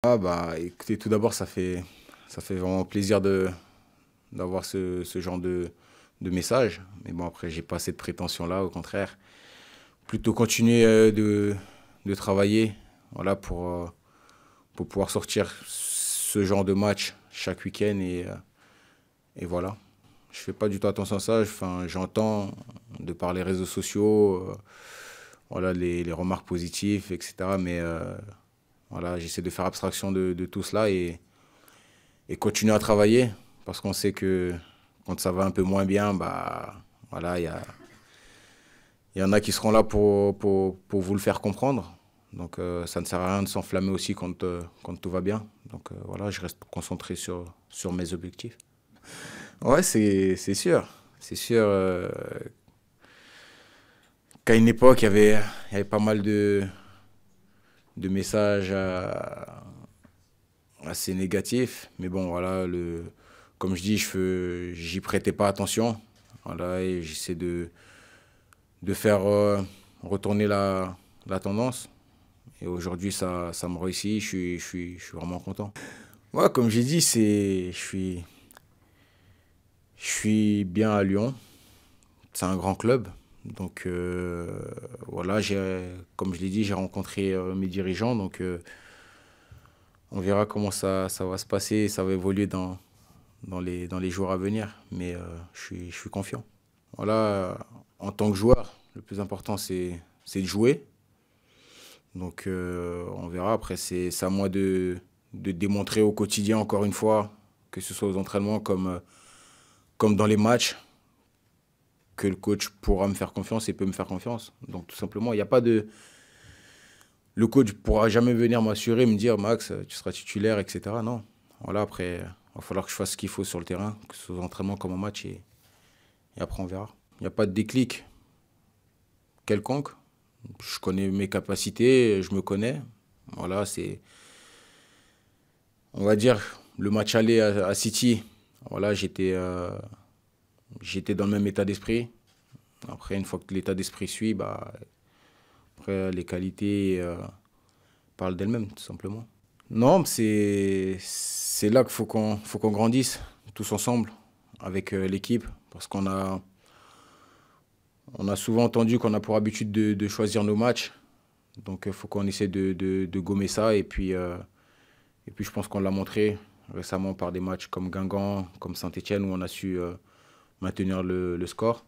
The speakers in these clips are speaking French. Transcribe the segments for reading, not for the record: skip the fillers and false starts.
Ah bah écoutez, tout d'abord, ça fait vraiment plaisir d'avoir ce genre de message. Mais bon, après, j'ai pas cette prétention-là, au contraire. Plutôt continuer de travailler, voilà, pour pouvoir sortir ce genre de match chaque week-end et voilà. Je fais pas du tout attention à ça. Enfin, j'entends de par les réseaux sociaux, voilà, les remarques positives, etc. Mais voilà, j'essaie de faire abstraction de tout cela et continuer à travailler parce qu'on sait que quand ça va un peu moins bien, bah voilà, il y en a qui seront là pour vous le faire comprendre. Donc ça ne sert à rien de s'enflammer aussi quand tout va bien. Donc voilà, je reste concentré sur mes objectifs. Ouais, c'est sûr. C'est sûr qu'à une époque, il y avait pas mal de messages assez négatifs. Mais bon, voilà, comme je dis, j'y prêtais pas attention. Voilà, et j'essaie de faire retourner la tendance. Et aujourd'hui, ça me réussit. Je suis vraiment content. Ouais, comme j'ai dit, je suis bien à Lyon. C'est un grand club. Donc voilà, comme je l'ai dit, j'ai rencontré mes dirigeants. Donc on verra comment ça va se passer. Ça va évoluer dans les jours à venir. Mais je suis confiant. Voilà, en tant que joueur, le plus important, c'est de jouer. Donc on verra. Après, c'est à moi de démontrer au quotidien, encore une fois, que ce soit aux entraînements comme dans les matchs, que le coach pourra me faire confiance et peut me faire confiance. Donc tout simplement, il n'y a pas de... Le coach pourra jamais venir m'assurer, me dire, Max, tu seras titulaire, etc. Non. Voilà, après, il va falloir que je fasse ce qu'il faut sur le terrain, que ce soit aux entraînements comme en match, et après on verra. Il n'y a pas de déclic quelconque. Je connais mes capacités, je me connais. Voilà, on va dire, le match aller à City. Voilà, j'étais dans le même état d'esprit. Après, une fois que l'état d'esprit suit, bah, après, les qualités parlent d'elles-mêmes, tout simplement. Non, c'est là qu'il faut qu'on grandisse tous ensemble avec l'équipe, parce on a souvent entendu qu'on a pour habitude de choisir nos matchs. Donc, il faut qu'on essaie de gommer ça. Et puis, je pense qu'on l'a montré récemment par des matchs comme Guingamp, comme Saint-Etienne, où on a su maintenir le score.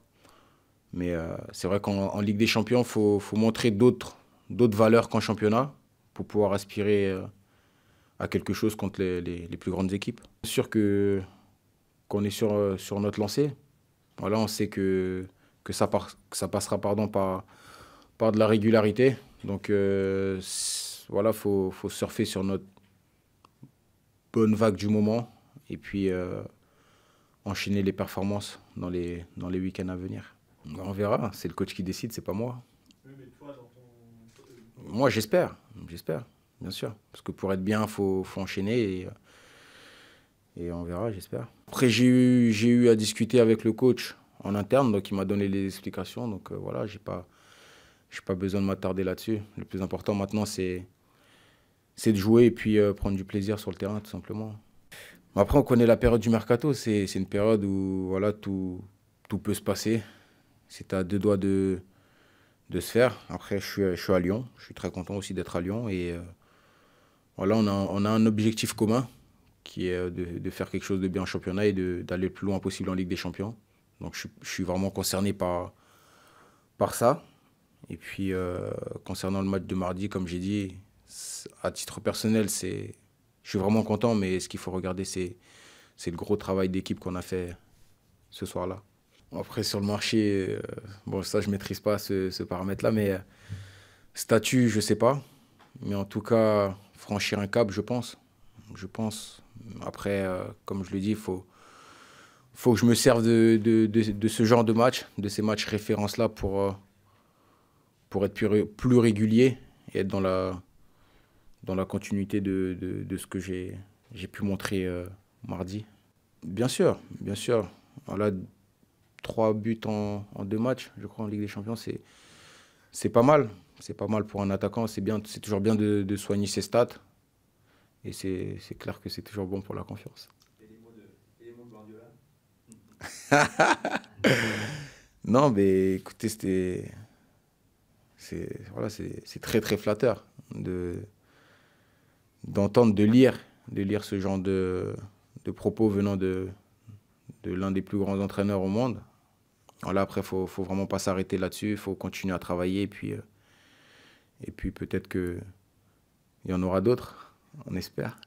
Mais c'est vrai qu'en Ligue des Champions, il faut montrer d'autres valeurs qu'en championnat pour pouvoir aspirer à quelque chose contre les plus grandes équipes. C'est sûr qu'on est sur notre lancée. Voilà, on sait que ça passera par de la régularité. Donc voilà, faut surfer sur notre bonne vague du moment et puis enchaîner les performances dans les week-ends à venir. On verra, c'est le coach qui décide, c'est pas moi. Oui, mais toi, dans ton... Moi, j'espère, bien sûr. Parce que pour être bien, faut enchaîner et on verra, j'espère. Après, j'ai eu à discuter avec le coach en interne, donc il m'a donné les explications. Donc voilà, j'ai pas besoin de m'attarder là-dessus. Le plus important maintenant, c'est de jouer et puis prendre du plaisir sur le terrain, tout simplement. Après, on connaît la période du mercato. C'est une période où voilà, tout peut se passer. C'est à deux doigts de se faire. Après, je suis à Lyon. Je suis très content aussi d'être à Lyon. Et voilà, on a un objectif commun qui est de faire quelque chose de bien en championnat et d'aller le plus loin possible en Ligue des Champions. Donc, je suis vraiment concerné par ça. Et puis, concernant le match de mardi, comme j'ai dit, à titre personnel, je suis vraiment content. Mais ce qu'il faut regarder, c'est le gros travail d'équipe qu'on a fait ce soir-là. Après, sur le marché, bon, ça, je ne maîtrise pas ce paramètre-là, mais statut, je ne sais pas. Mais en tout cas, franchir un cap, je pense. Je pense. Après, comme je le dis, il faut que je me serve de ce genre de match, de ces matchs références-là pour être plus régulier et être dans la continuité de ce que j'ai pu montrer mardi. Bien sûr, bien sûr. Voilà, 3 buts en 2 matchs, je crois, en Ligue des Champions, c'est pas mal. C'est pas mal pour un attaquant. C'est bien, c'est toujours bien de soigner ses stats. Et c'est clair que c'est toujours bon pour la confiance. Et les mots de Guardiola? Non, mais écoutez, voilà, c'est très très flatteur d'entendre, de lire ce genre de propos venant de l'un des plus grands entraîneurs au monde. Voilà, après, faut vraiment pas s'arrêter là-dessus, il faut continuer à travailler et puis peut-être qu'il y en aura d'autres, on espère.